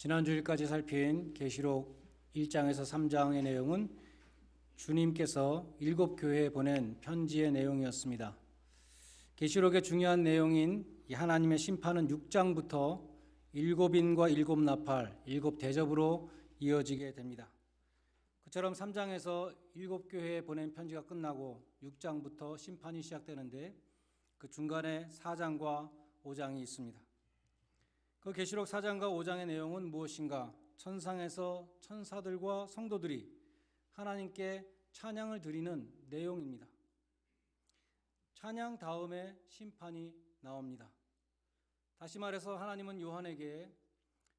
지난주일까지 살핀 계시록 1장에서 3장의 내용은 주님께서 7교회에 보낸 편지의 내용이었습니다. 계시록의 중요한 내용인 이 하나님의 심판은 6장부터 7인과 7나팔, 7대접으로 이어지게 됩니다. 그처럼 3장에서 7교회에 보낸 편지가 끝나고 6장부터 심판이 시작되는데 그 중간에 4장과 5장이 있습니다. 그 계시록 4장과 5장의 내용은 무엇인가? 천상에서 천사들과 성도들이 하나님께 찬양을 드리는 내용입니다. 찬양 다음에 심판이 나옵니다. 다시 말해서 하나님은 요한에게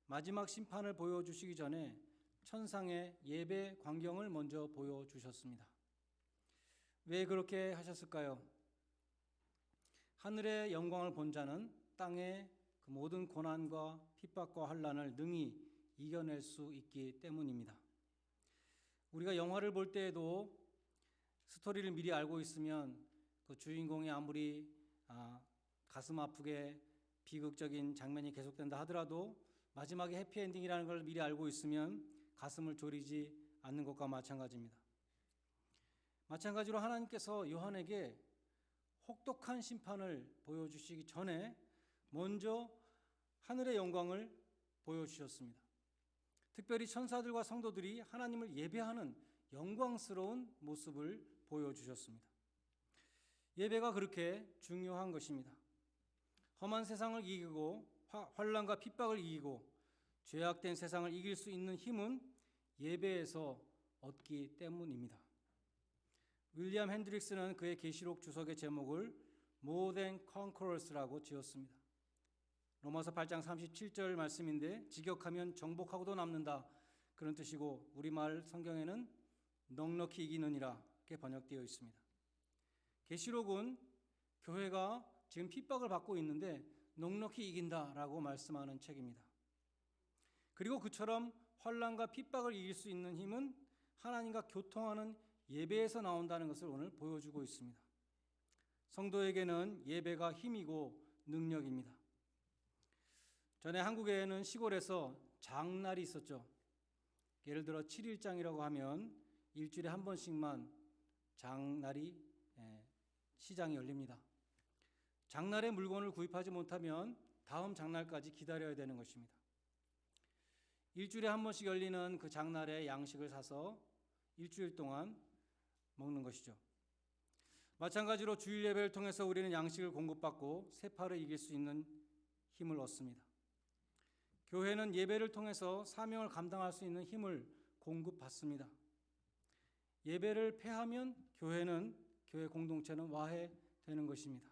마지막 심판을 보여주시기 전에 천상의 예배 광경을 먼저 보여주셨습니다. 왜 그렇게 하셨을까요? 하늘의 영광을 본 자는 땅의 그 모든 고난과 핍박과 환난을 능히 이겨낼 수 있기 때문입니다. 우리가 영화를 볼 때에도 스토리를 미리 알고 있으면 그 주인공이 아무리 가슴 아프게 비극적인 장면이 계속된다 하더라도 마지막에 해피엔딩이라는 걸 미리 알고 있으면 가슴을 졸이지 않는 것과 마찬가지입니다. 마찬가지로 하나님께서 요한에게 혹독한 심판을 보여주시기 전에 먼저 하늘의 영광을 보여주셨습니다. 특별히 천사들과 성도들이 하나님을 예배하는 영광스러운 모습을 보여주셨습니다. 예배가 그렇게 중요한 것입니다. 험한 세상을 이기고 환난과 핍박을 이기고 죄악된 세상을 이길 수 있는 힘은 예배에서 얻기 때문입니다. 윌리엄 핸드릭스는 그의 계시록 주석의 제목을 More than Conquerors라고 지었습니다. 로마서 8장 37절 말씀인데 직역하면 정복하고도 남는다 그런 뜻이고 우리말 성경에는 넉넉히 이기느니라 이렇게 번역되어 있습니다. 계시록은 교회가 지금 핍박을 받고 있는데 넉넉히 이긴다라고 말씀하는 책입니다. 그리고 그처럼 환난과 핍박을 이길 수 있는 힘은 하나님과 교통하는 예배에서 나온다는 것을 오늘 보여주고 있습니다. 성도에게는 예배가 힘이고 능력입니다. 전에 한국에는 시골에서 장날이 있었죠. 예를 들어 7일장이라고 하면 일주일에 한 번씩만 장날이 시장이 열립니다. 장날에 물건을 구입하지 못하면 다음 장날까지 기다려야 되는 것입니다. 일주일에 한 번씩 열리는 그 장날에 양식을 사서 일주일 동안 먹는 것이죠. 마찬가지로 주일 예배를 통해서 우리는 양식을 공급받고 세파를 이길 수 있는 힘을 얻습니다. 교회는 예배를 통해서 사명을 감당할 수 있는 힘을 공급받습니다. 예배를 폐하면 교회 공동체는 와해되는 것입니다.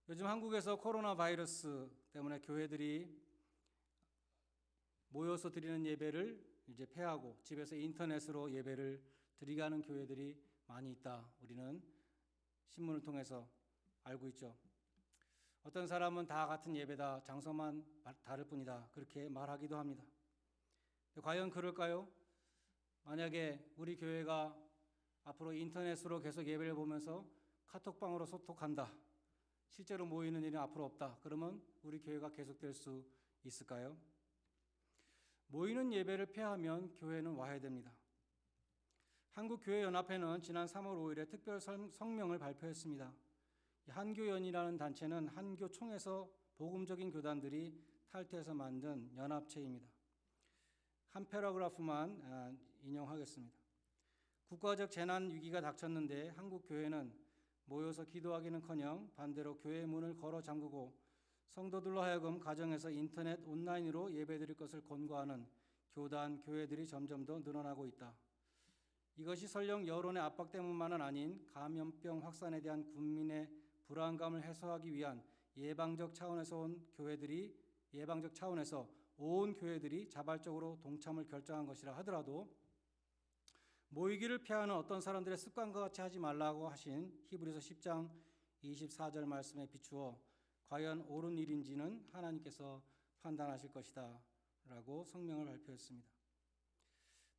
요즘 한국에서 코로나 바이러스 때문에 교회들이 모여서 드리는 예배를 이제 폐하고 집에서 인터넷으로 예배를 드리게 하는 교회들이 많이 있다. 우리는 신문을 통해서 알고 있죠. 어떤 사람은 다 같은 예배다, 장소만 다를 뿐이다 그렇게 말하기도 합니다. 과연 그럴까요? 만약에 우리 교회가 앞으로 인터넷으로 계속 예배를 보면서 카톡방으로 소통한다, 실제로 모이는 일이 앞으로 없다, 그러면 우리 교회가 계속될 수 있을까요? 모이는 예배를 폐하면 교회는 와해됩니다. 한국교회연합회는 지난 3월 5일에 특별 성명을 발표했습니다. 한교연이라는 단체는 한교총에서 복음적인 교단들이 탈퇴해서 만든 연합체입니다. 한 패러그래프만 인용하겠습니다. 국가적 재난 위기가 닥쳤는데 한국 교회는 모여서 기도하기는커녕 반대로 교회 문을 걸어 잠그고 성도들로 하여금 가정에서 인터넷 온라인으로 예배드릴 것을 권고하는 교단, 교회들이 점점 더 늘어나고 있다. 이것이 설령 여론의 압박 때문만은 아닌 감염병 확산에 대한 국민의 불안감을 해소하기 위한 예방적 차원에서 온 교회들이 자발적으로 동참을 결정한 것이라 하더라도 모이기를 피하는 어떤 사람들의 습관과 같이 하지 말라고 하신 히브리서 10장 24절 말씀에 비추어 과연 옳은 일인지는 하나님께서 판단하실 것이다 라고 성명을 발표했습니다.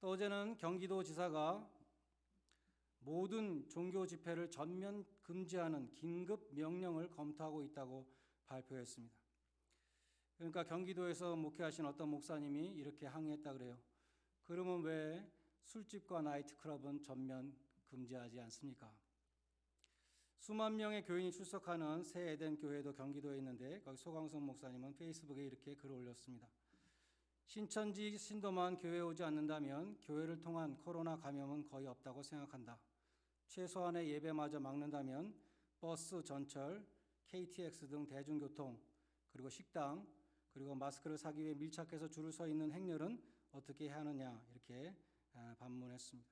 또 어제는 경기도지사가 모든 종교 집회를 전면 금지하는 긴급 명령을 검토하고 있다고 발표했습니다. 그러니까 경기도에서 목회하신 어떤 목사님이 이렇게 항의했다 그래요. 그러면 왜 술집과 나이트클럽은 전면 금지하지 않습니까? 수만 명의 교인이 출석하는 새 에덴 교회도 경기도에 있는데 거기 소광성 목사님은 페이스북에 이렇게 글을 올렸습니다. 신천지 신도만 교회에 오지 않는다면 교회를 통한 코로나 감염은 거의 없다고 생각한다. 최소한의 예배마저 막는다면 버스, 전철, KTX 등 대중교통, 그리고 식당, 그리고 마스크를 사기 위해 밀착해서 줄을 서 있는 행렬은 어떻게 해야 하느냐 이렇게 반문했습니다.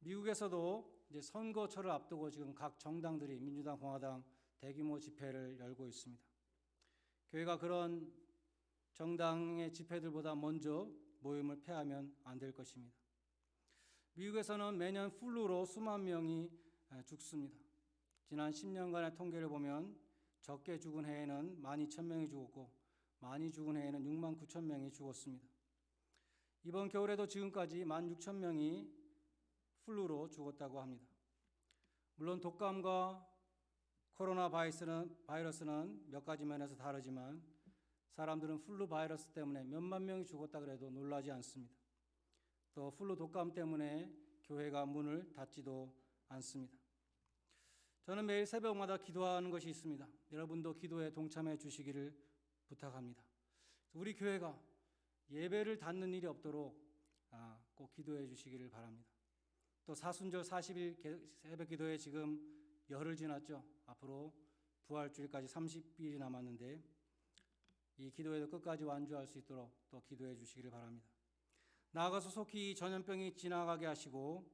미국에서도 이제 선거철을 앞두고 지금 각 정당들이 민주당, 공화당 대규모 집회를 열고 있습니다. 교회가 그런 정당의 집회들보다 먼저 모임을 폐하면 안 될 것입니다. 미국에서는 매년 플루로 수만 명이 죽습니다. 지난 10년간의 통계를 보면 적게 죽은 해에는 12,000명이 죽었고 많이 죽은 해에는 69,000명이 죽었습니다. 이번 겨울에도 지금까지 16,000명이 플루로 죽었다고 합니다. 물론 독감과 코로나 바이러스는 몇 가지 면에서 다르지만 사람들은 플루 바이러스 때문에 몇만 명이 죽었다 그래도 놀라지 않습니다. 또 플루 독감 때문에 교회가 문을 닫지도 않습니다. 저는 매일 새벽마다 기도하는 것이 있습니다. 여러분도 기도에 동참해 주시기를 부탁합니다. 우리 교회가 예배를 닫는 일이 없도록 꼭 기도해 주시기를 바랍니다. 또 사순절 40일 새벽 기도에 지금 열흘 지났죠. 앞으로 부활주일까지 30일이 남았는데 이 기도에도 끝까지 완주할 수 있도록 또 기도해 주시기를 바랍니다. 나아가서 속히 전염병이 지나가게 하시고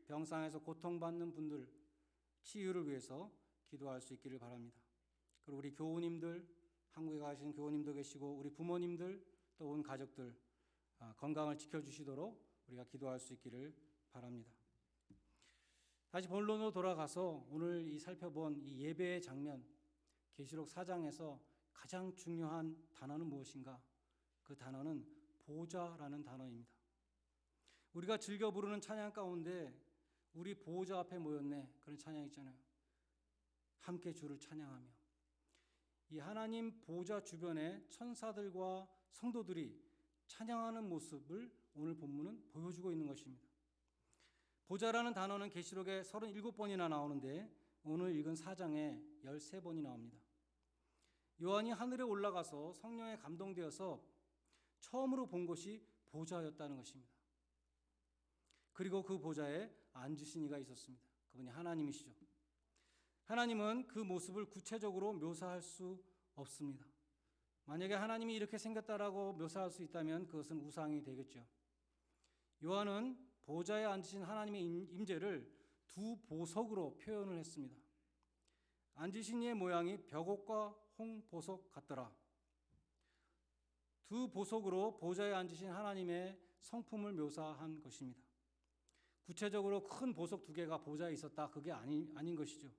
병상에서 고통받는 분들 치유를 위해서 기도할 수 있기를 바랍니다. 그리고 우리 교우님들, 한국에 가신 교우님도 계시고 우리 부모님들 또 온 가족들 건강을 지켜주시도록 우리가 기도할 수 있기를 바랍니다. 다시 본론으로 돌아가서 오늘 이 살펴본 이 예배의 장면 계시록 4장에서 가장 중요한 단어는 무엇인가? 그 단어는 보좌라는 단어입니다. 우리가 즐겨 부르는 찬양 가운데 우리 보좌 앞에 모였네 그런 찬양 있잖아요. 함께 주를 찬양하며 이 하나님 보좌 주변에 천사들과 성도들이 찬양하는 모습을 오늘 본문은 보여주고 있는 것입니다. 보좌라는 단어는 계시록에 37번이나 나오는데 오늘 읽은 4장에 13번이 나옵니다. 요한이 하늘에 올라가서 성령에 감동되어서 처음으로 본 것이 보좌였다는 것입니다. 그리고 그 보좌에 앉으신 이가 있었습니다. 그분이 하나님이시죠. 하나님은 그 모습을 구체적으로 묘사할 수 없습니다. 만약에 하나님이 이렇게 생겼다라고 묘사할 수 있다면 그것은 우상이 되겠죠. 요한은 보좌에 앉으신 하나님의 임재를 두 보석으로 표현을 했습니다. 앉으신 이의 모양이 벽옥과 홍보석 같더라. 두 보석으로 보좌에 앉으신 하나님의 성품을 묘사한 것입니다. 구체적으로 큰 보석 두 개가 보좌에 있었다. 그게 아닌 것이죠.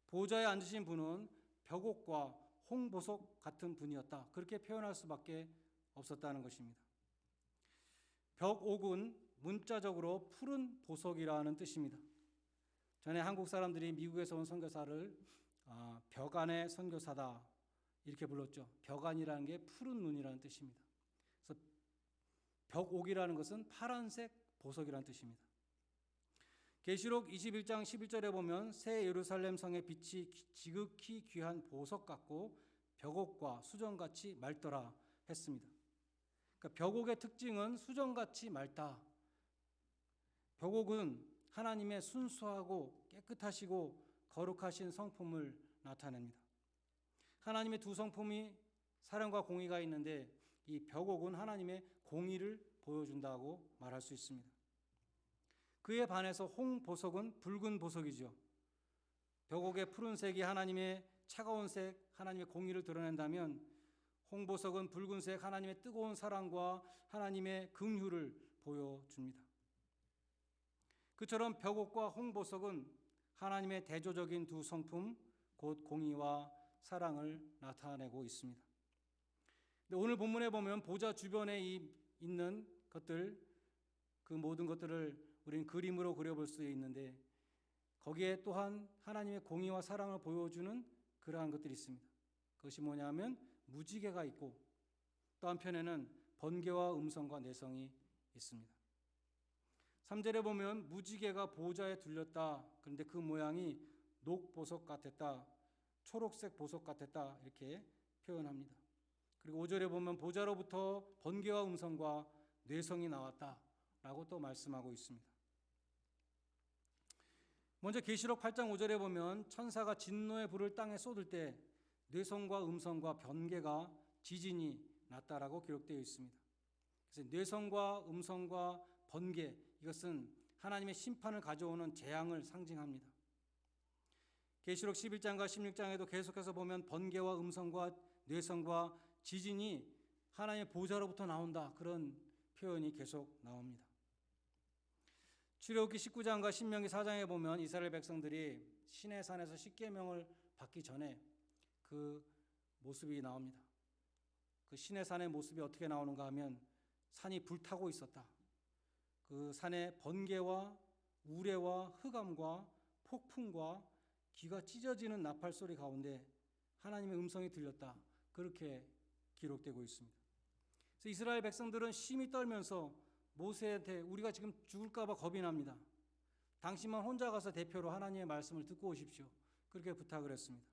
보좌에 앉으신 분은 벽옥과 홍보석 같은 분이었다. 그렇게 표현할 수밖에 없었다는 것입니다. 벽옥은 문자적으로 푸른 보석이라는 뜻입니다. 전에 한국 사람들이 미국에서 온 선교사를 벽안의 선교사다 이렇게 불렀죠. 벽안이라는 게 푸른 눈이라는 뜻입니다. 그래서 벽옥이라는 것은 파란색 보석이라는 뜻입니다. 계시록 21장 11절에 보면 새 예루살렘 성의 빛이 지극히 귀한 보석 같고 벽옥과 수정같이 맑더라 했습니다. 그러니까 벽옥의 특징은 수정같이 맑다. 벽옥은 하나님의 순수하고 깨끗하시고 거룩하신 성품을 나타냅니다. 하나님의 두 성품이 사랑과 공의가 있는데 이 벽옥은 하나님의 공의를 보여준다고 말할 수 있습니다. 그에 반해서 홍보석은 붉은 보석이죠. 벽옥의 푸른색이 하나님의 차가운 색, 하나님의 공의를 드러낸다면 홍보석은 붉은색 하나님의 뜨거운 사랑과 하나님의 긍휼을 보여줍니다. 그처럼 벽옥과 홍보석은 하나님의 대조적인 두 성품, 곧 공의와 사랑을 나타내고 있습니다. 근데 오늘 본문에 보면 보좌 주변에 있는 것들, 그 모든 것들을 우리는 그림으로 그려볼 수 있는데 거기에 또한 하나님의 공의와 사랑을 보여주는 그러한 것들이 있습니다. 그것이 뭐냐면 무지개가 있고 또 한편에는 번개와 음성과 내성이 있습니다. 3절에 보면 무지개가 보좌에 둘렸다. 그런데 그 모양이 녹보석 같았다. 초록색 보석 같았다. 이렇게 표현합니다. 그리고 5절에 보면 보좌로부터 번개와 음성과 뇌성이 나왔다. 라고 또 말씀하고 있습니다. 먼저 계시록 8장 5절에 보면 천사가 진노의 불을 땅에 쏟을 때 뇌성과 음성과 번개가 지진이 났다라고 기록되어 있습니다. 그래서 뇌성과 음성과 번개, 이것은 하나님의 심판을 가져오는 재앙을 상징합니다. 계시록 11장과 16장에도 계속해서 보면 번개와 음성과 뇌성과 지진이 하나님의 보좌로부터 나온다, 그런 표현이 계속 나옵니다. 출애굽기 19장과 신명기 4장에 보면 이스라엘 백성들이 시내산에서 십계명을 받기 전에 그 모습이 나옵니다. 그 시내산의 모습이 어떻게 나오는가 하면 산이 불타고 있었다. 그 산에 번개와 우레와 흑암과 폭풍과 귀가 찢어지는 나팔 소리 가운데 하나님의 음성이 들렸다. 그렇게 기록되고 있습니다. 그래서 이스라엘 백성들은 심히 떨면서 모세한테 우리가 지금 죽을까 봐 겁이 납니다. 당신만 혼자 가서 대표로 하나님의 말씀을 듣고 오십시오. 그렇게 부탁을 했습니다.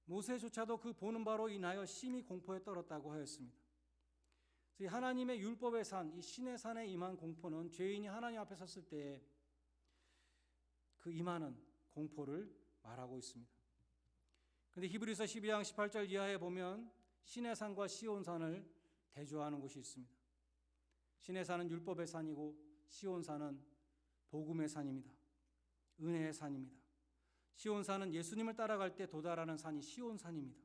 모세조차도 그 보는 바로 인하여 심히 공포에 떨었다고 하였습니다. 그래서 하나님의 율법의 산, 이 신의 산에 임한 공포는 죄인이 하나님 앞에 섰을 때 그 임하는 공포를 말하고 있습니다. 그런데 히브리서 12장 18절 이하에 보면 신의 산과 시온산을 대조하는 곳이 있습니다. 신의 산은 율법의 산이고 시온산은 복음의 산입니다. 은혜의 산입니다. 시온산은 예수님을 따라갈 때 도달하는 산이 시온산입니다.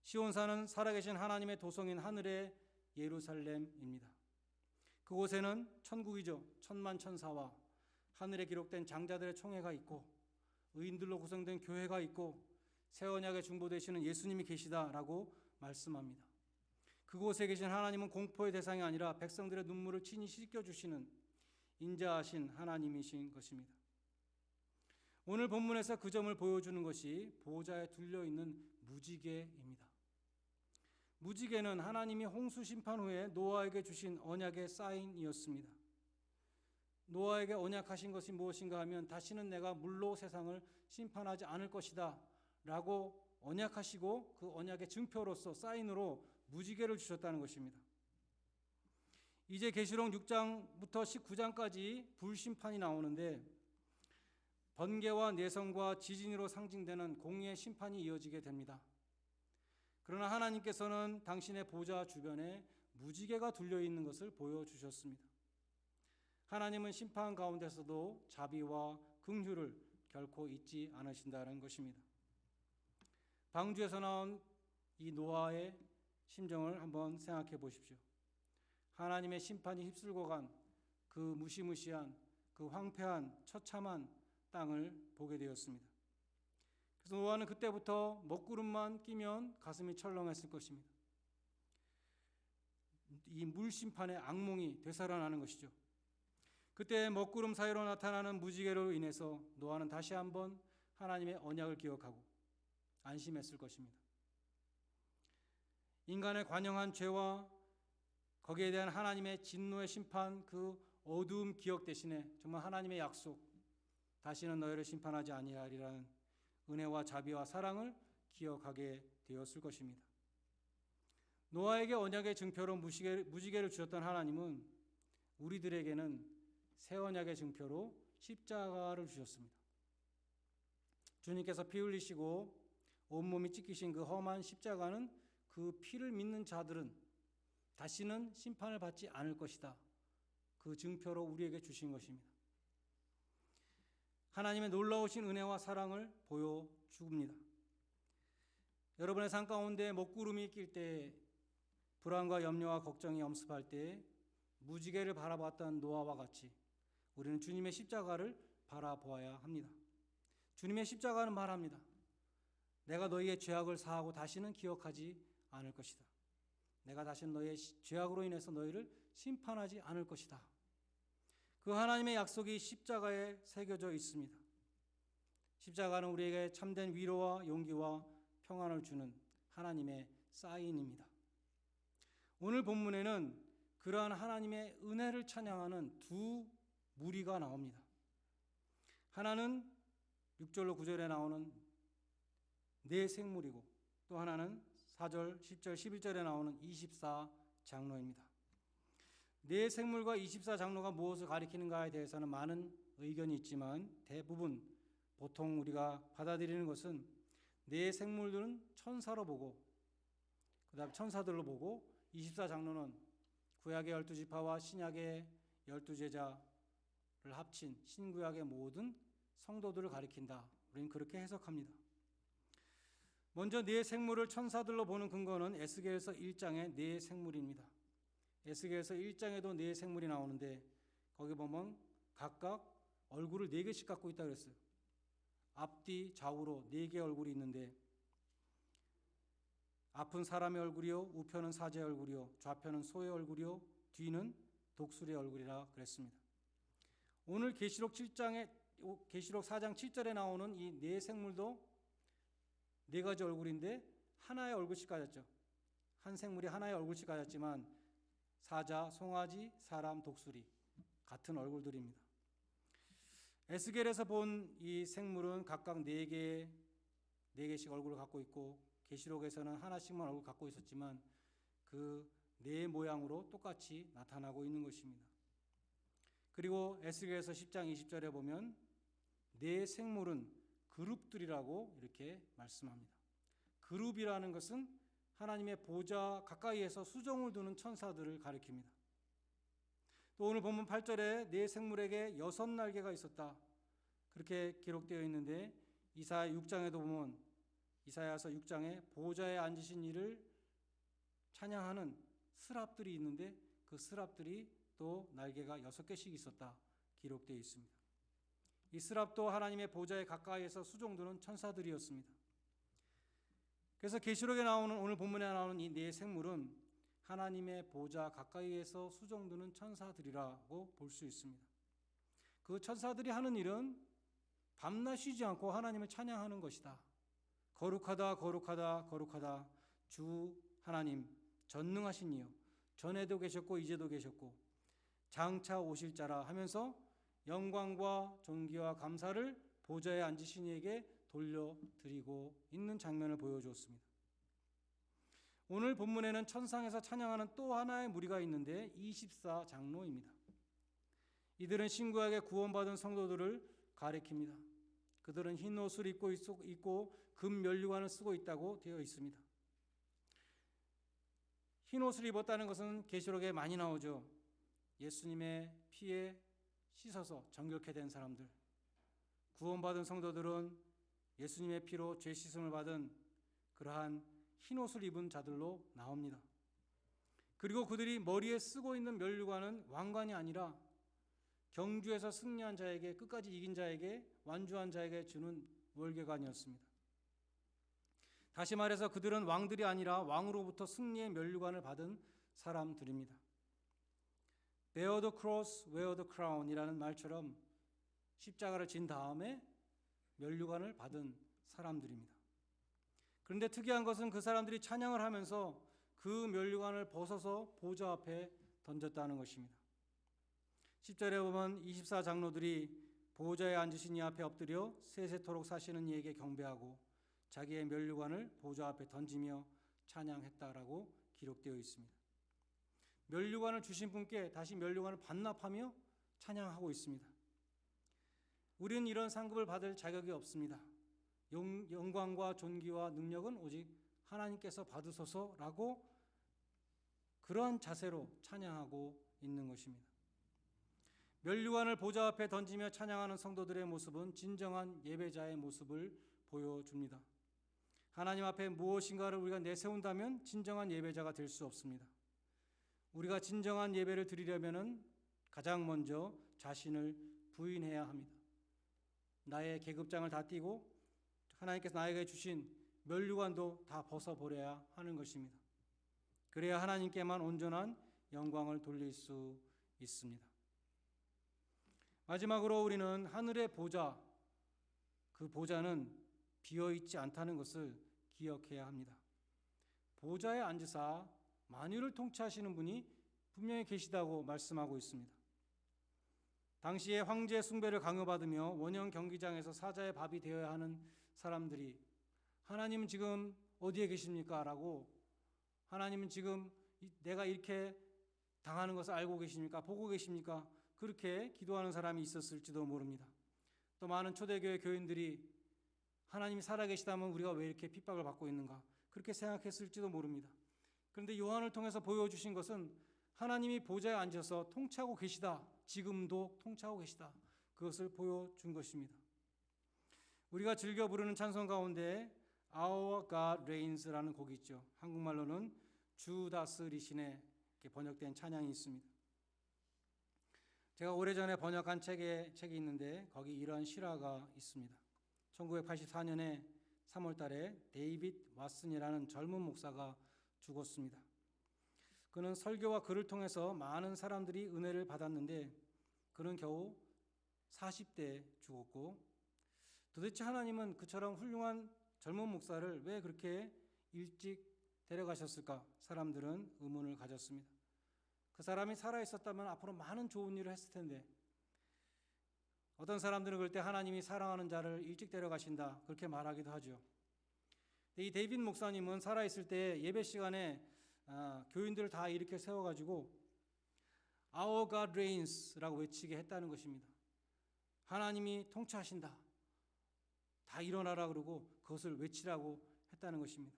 시온산은 살아계신 하나님의 도성인 하늘의 예루살렘입니다. 그곳에는 천국이죠. 천만천사와 하늘에 기록된 장자들의 총회가 있고 의인들로 구성된 교회가 있고 새 언약의 중보 되시는 예수님이 계시다라고 말씀합니다. 그곳에 계신 하나님은 공포의 대상이 아니라 백성들의 눈물을 친히 씻겨주시는 인자하신 하나님이신 것입니다. 오늘 본문에서 그 점을 보여주는 것이 보좌에 둘려있는 무지개입니다. 무지개는 하나님이 홍수 심판 후에 노아에게 주신 언약의 사인이었습니다. 노아에게 언약하신 것이 무엇인가 하면 다시는 내가 물로 세상을 심판하지 않을 것이다 라고 언약하시고 그 언약의 증표로서 사인으로 무지개를 주셨다는 것입니다. 이제 계시록 6장부터 19장까지 불심판이 나오는데 번개와 내성과 지진으로 상징되는 공의의 심판이 이어지게 됩니다. 그러나 하나님께서는 당신의 보좌 주변에 무지개가 둘려 있는 것을 보여주셨습니다. 하나님은 심판 가운데서도 자비와 긍휼을 결코 잊지 않으신다는 것입니다. 방주에서 나온 이 노아의 심정을 한번 생각해 보십시오. 하나님의 심판이 휩쓸고 간 그 무시무시한 그 황폐한 처참한 땅을 보게 되었습니다. 그래서 노아는 그때부터 먹구름만 끼면 가슴이 철렁했을 것입니다. 이 물심판의 악몽이 되살아나는 것이죠. 그때 먹구름 사이로 나타나는 무지개로 인해서 노아는 다시 한번 하나님의 언약을 기억하고 안심했을 것입니다. 인간의 관영한 죄와 거기에 대한 하나님의 진노의 심판, 그 어두움 기억 대신에 정말 하나님의 약속, 다시는 너희를 심판하지 아니하리라는 은혜와 자비와 사랑을 기억하게 되었을 것입니다. 노아에게 언약의 증표로 무지개를 주셨던 하나님은 우리들에게는 새 언약의 증표로 십자가를 주셨습니다. 주님께서 피 흘리시고 온몸이 찢기신 그 험한 십자가는 그 피를 믿는 자들은 다시는 심판을 받지 않을 것이다. 그 증표로 우리에게 주신 것입니다. 하나님의 놀라우신 은혜와 사랑을 보여줍니다. 여러분의 삶 가운데 먹구름이 낄 때, 불안과 염려와 걱정이 엄습할 때 무지개를 바라봤던 노아와 같이 우리는 주님의 십자가를 바라보아야 합니다. 주님의 십자가는 말합니다. 내가 너희의 죄악을 사하고 다시는 기억하지 않을 것이다. 내가 다시는 너희의 죄악으로 인해서 너희를 심판하지 않을 것이다. 그 하나님의 약속이 십자가에 새겨져 있습니다. 십자가는 우리에게 참된 위로와 용기와 평안을 주는 하나님의 사인입니다. 오늘 본문에는 그러한 하나님의 은혜를 찬양하는 두 무리가 나옵니다. 하나는 6절로 9절에 나오는 네 생물이고 또 하나는 4절, 10절, 11절에 나오는 24장로입니다. 네 생물과 24장로가 무엇을 가리키는가에 대해서는 많은 의견이 있지만 대부분 보통 우리가 받아들이는 것은 네 생물들은 천사로 보고 그다음 천사들로 보고 24장로는 구약의 12지파와 신약의 12제자를 합친 신구약의 모든 성도들을 가리킨다. 우리는 그렇게 해석합니다. 먼저 네 생물을 천사들로 보는 근거는 에스겔서 1장의 네 생물입니다. 에스겔서 1장에도 네 생물이 나오는데 거기 보면 각각 얼굴을 4개씩 갖고 있다고 그랬어요. 앞뒤 좌우로 4개의 얼굴이 있는데 앞은 사람의 얼굴이요, 우편은 사자의 얼굴이요, 좌편은 소의 얼굴이요, 뒤는 독수리의 얼굴이라 그랬습니다. 오늘 계시록 4장 7절에 나오는 이 네 생물도 4가지 얼굴인데 하나의 얼굴씩 가졌죠. 한 생물이 하나의 얼굴씩 가졌지만 사자, 송아지, 사람, 독수리 같은 얼굴들입니다. 에스겔에서 본 이 생물은 각각 4개씩 얼굴을 갖고 있고 계시록에서는 하나씩만 얼굴 갖고 있었지만 그 네 모양으로 똑같이 나타나고 있는 것입니다. 그리고 에스겔에서 10장 20절에 보면 네 생물은 그룹들이라고 이렇게 말씀합니다. 그룹이라는 것은 하나님의 보좌 가까이에서 수종을 두는 천사들을 가리킵니다. 또 오늘 본문 8절에 네 생물에게 6날개가 있었다. 그렇게 기록되어 있는데 이사야 6장에도 보면 이사야서 6장에 보좌에 앉으신 이를 찬양하는 스랍들이 있는데 그 스랍들이 또 날개가 6개씩 있었다. 기록되어 있습니다. 이 스랍도 하나님의 보좌에 가까이에서 수종두는 천사들이었습니다. 그래서 계시록에 나오는 오늘 본문에 나오는 이 네 생물은 하나님의 보좌 가까이에서 수종두는 천사들이라고 볼 수 있습니다. 그 천사들이 하는 일은 밤낮 쉬지 않고 하나님을 찬양하는 것이다. 거룩하다 거룩하다 거룩하다 주 하나님 전능하신 이여 전에도 계셨고 이제도 계셨고 장차 오실 자라 하면서 영광과 존귀와 감사를 보좌에 앉으신 이에게 돌려드리고 있는 장면을 보여주었습니다. 오늘 본문에는 천상에서 찬양하는 또 하나의 무리가 있는데 24장로입니다. 이들은 신구약에 구원받은 성도들을 가리킵니다. 그들은 흰 옷을 입고 금 면류관을 쓰고 있다고 되어 있습니다. 흰 옷을 입었다는 것은 계시록에 많이 나오죠. 예수님의 피에 씻어서 정결케 된 사람들, 구원받은 성도들은 예수님의 피로 죄 씻음을 받은 그러한 흰 옷을 입은 자들로 나옵니다. 그리고 그들이 머리에 쓰고 있는 면류관은 왕관이 아니라 경주에서 승리한 자에게, 끝까지 이긴 자에게, 완주한 자에게 주는 월계관이었습니다. 다시 말해서 그들은 왕들이 아니라 왕으로부터 승리의 면류관을 받은 사람들입니다. Bear the cross, wear the crown 이라는 말처럼 십자가를 진 다음에 면류관을 받은 사람들입니다. 그런데 특이한 것은 그 사람들이 찬양을 하면서 그 면류관을 벗어서 보좌 앞에 던졌다는 것입니다. 10절에 보면 24장로들이 보좌에 앉으신 이 앞에 엎드려 세세토록 사시는 이에게 경배하고 자기의 면류관을 보좌 앞에 던지며 찬양했다라고 기록되어 있습니다. 면류관을 주신 분께 다시 면류관을 반납하며 찬양하고 있습니다. 우리는 이런 상급을 받을 자격이 없습니다. 영광과 존귀와 능력은 오직 하나님께서 받으소서라고 그런 자세로 찬양하고 있는 것입니다. 면류관을 보좌 앞에 던지며 찬양하는 성도들의 모습은 진정한 예배자의 모습을 보여줍니다. 하나님 앞에 무엇인가를 우리가 내세운다면 진정한 예배자가 될 수 없습니다. 우리가 진정한 예배를 드리려면 가장 먼저 자신을 부인해야 합니다. 나의 계급장을 다 띄고 하나님께서 나에게 주신 면류관도 다 벗어버려야 하는 것입니다. 그래야 하나님께만 온전한 영광을 돌릴 수 있습니다. 마지막으로 우리는 하늘의 보좌, 그 보좌는 비어있지 않다는 것을 기억해야 합니다. 보좌에 앉으사 만유를 통치하시는 분이 분명히 계시다고 말씀하고 있습니다. 당시에 황제 숭배를 강요받으며 원형 경기장에서 사자의 밥이 되어야 하는 사람들이 하나님은 지금 어디에 계십니까? 라고 하나님은 지금 내가 이렇게 당하는 것을 알고 계십니까? 보고 계십니까? 그렇게 기도하는 사람이 있었을지도 모릅니다. 또 많은 초대교회 교인들이 하나님이 살아계시다면 우리가 왜 이렇게 핍박을 받고 있는가? 그렇게 생각했을지도 모릅니다. 그런데 요한을 통해서 보여주신 것은 하나님이 보좌에 앉아서 통치하고 계시다. 지금도 통치하고 계시다. 그것을 보여준 것입니다. 우리가 즐겨 부르는 찬송 가운데 Our God Reigns라는 곡이 있죠. 한국말로는 주 다스리시네 이렇게 번역된 찬양이 있습니다. 제가 오래전에 번역한 책이 있는데 거기 이런 실화가 있습니다. 1984년에 3월 달에 데이빗 왓슨이라는 젊은 목사가 죽었습니다. 그는 설교와 글을 통해서 많은 사람들이 은혜를 받았는데 그는 겨우 40대에 죽었고 도대체 하나님은 그처럼 훌륭한 젊은 목사를 왜 그렇게 일찍 데려가셨을까? 사람들은 의문을 가졌습니다. 그 사람이 살아있었다면 앞으로 많은 좋은 일을 했을 텐데 어떤 사람들은 그럴 때 하나님이 사랑하는 자를 일찍 데려가신다 그렇게 말하기도 하죠. 이 데이빗 목사님은 살아있을 때 예배 시간에 교인들을 다 이렇게 세워가지고 Our God Reigns라고 외치게 했다는 것입니다. 하나님이 통치하신다. 다 일어나라 그러고 그것을 외치라고 했다는 것입니다.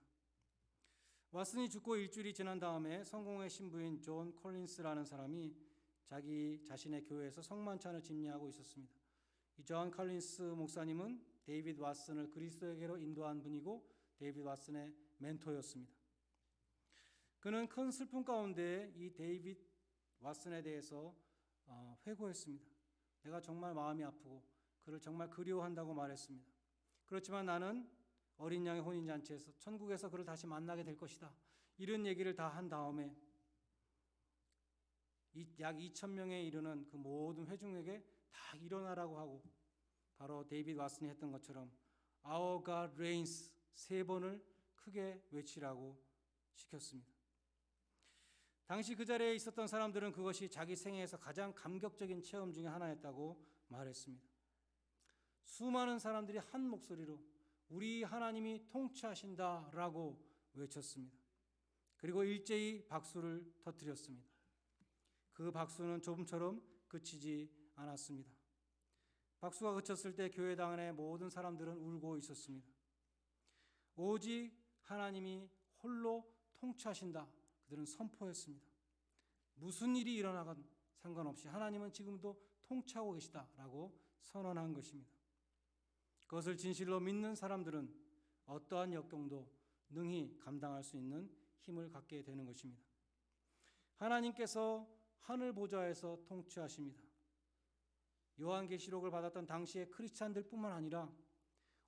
왓슨이 죽고 일주일이 지난 다음에 성공의 신부인 존 콜린스라는 사람이 자기 자신의 교회에서 성만찬을 집례하고 있었습니다. 이 존 콜린스 목사님은 데이빗 왓슨을 그리스도에게로 인도한 분이고 데이빗 왓슨의 멘토였습니다. 그는 큰 슬픔 가운데 이 데이빗 왓슨에 대해서 회고했습니다. 내가 정말 마음이 아프고 그를 정말 그리워한다고 말했습니다. 그렇지만 나는 어린 양의 혼인잔치에서 천국에서 그를 다시 만나게 될 것이다. 이런 얘기를 다 한 다음에 약 2,000명에 이르는 그 모든 회중에게 다 일어나라고 하고 바로 데이빗 왓슨이 했던 것처럼 Our God reigns 3번을 크게 외치라고 시켰습니다. 당시 그 자리에 있었던 사람들은 그것이 자기 생애에서 가장 감격적인 체험 중에 하나였다고 말했습니다. 수많은 사람들이 한 목소리로 우리 하나님이 통치하신다라고 외쳤습니다. 그리고 일제히 박수를 터뜨렸습니다. 그 박수는 조금처럼 그치지 않았습니다. 박수가 그쳤을 때 교회당 안의 모든 사람들은 울고 있었습니다. 오직 하나님이 홀로 통치하신다. 그들은 선포했습니다. 무슨 일이 일어나건 상관없이 하나님은 지금도 통치하고 계시다라고 선언한 것입니다. 그것을 진실로 믿는 사람들은 어떠한 역경도 능히 감당할 수 있는 힘을 갖게 되는 것입니다. 하나님께서 하늘 보좌에서 통치하십니다. 요한계시록을 받았던 당시의 크리스찬들 뿐만 아니라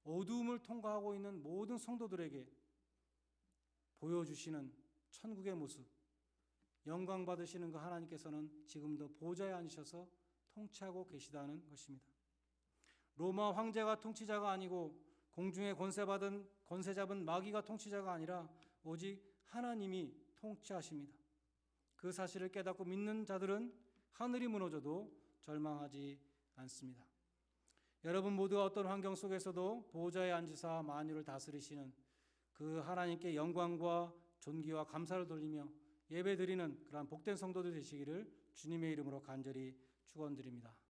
어두움을 통과하고 있는 모든 성도들에게 보여주시는 천국의 모습, 영광 받으시는 그 하나님께서는 지금도 보좌에 앉으셔서 통치하고 계시다는 것입니다. 로마 황제가 통치자가 아니고 공중에 권세 잡은 마귀가 통치자가 아니라 오직 하나님이 통치하십니다. 그 사실을 깨닫고 믿는 자들은 하늘이 무너져도 절망하지 않습니다. 여러분 모두가 어떤 환경 속에서도 보좌에 앉으사 만유를 다스리시는 그 하나님께 영광과 존귀와 감사를 돌리며 예배드리는 그러한 복된 성도들 되시기를 주님의 이름으로 간절히 축원드립니다.